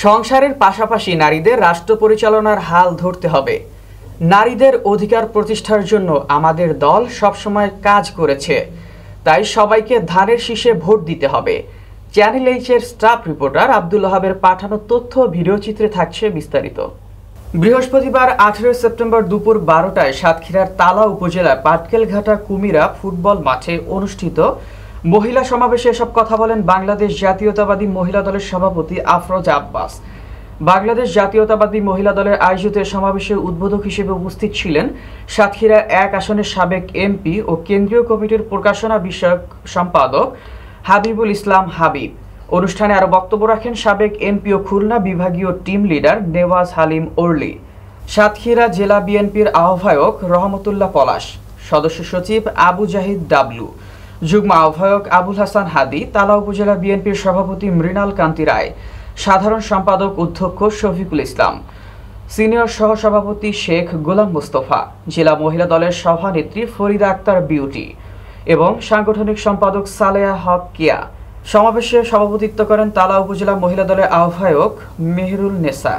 সংসারের পাশাপাশি নারীদের রাষ্ট্র পরিচালনার হাল ধরতে হবে। নারীদের অধিকার প্রতিষ্ঠার জন্য আমাদের দল সবসময় কাজ করেছে, তাই সবাইকে ধানের শীষে ভোট দিতে হবে। চ্যানেল এইচ-এর স্টাফ রিপোর্টার আব্দুল ওহাবের পাঠানো তথ্য ভিডিওচিত্রে থাকছে বিস্তারিত। বৃহস্পতিবার 18 সেপ্টেম্বর দুপুর 12টায় সাতক্ষীরার তালা উপজেলার পাটকেলঘাটা কুমিরা ফুটবল মাঠে অনুষ্ঠিত মহিলা সমাবেশে এসব কথা বলেন বাংলাদেশ জাতীয়তাবাদী মহিলা দলের সভাপতি আফরোজা আব্বাস। বাংলাদেশ জাতীয়তাবাদী মহিলা দলের আয়োজিত সমাবেশে উদ্বোধক হিসেবে উপস্থিত ছিলেন সাতক্ষীরা 1 আসনের সাবেক এমপি ও কেন্দ্রীয় কমিটির প্রকাশনা বিষয়ক সম্পাদক হাবিবুল ইসলাম হাবিব। অনুষ্ঠানে আরও বক্তব্য রাখেন সাবেক এমপি ও খুলনা বিভাগীয় টিম লিডার নেওয়াজ হালিম ওরলি, সাতক্ষীরা জেলা বিএনপির আহ্বায়ক রহমতুল্লাহ পলাশ, সদস্য সচিব আবু জাহিদ ডাবলু, যুগ্ম আহ্বায়ক আবুল হাসান হাদি, তালা উপজেলা বিএনপির সভাপতি মৃণাল কান্তি রায়, সাধারণ সম্পাদক অধ্যক্ষ শফিকুল ইসলাম, সিনিয়র সহসভাপতি শেখ গোলাম মোস্তফা, জেলা মহিলা দলের সভানেত্রী ফরিদা আক্তার বিউটি এবং সাংগঠনিক সম্পাদক সালেহা হক কিয়া। সমাবেশে সভাপতিত্ব করেন তালা উপজেলা মহিলা দলের আহ্বায়ক মেহরুল নেসা।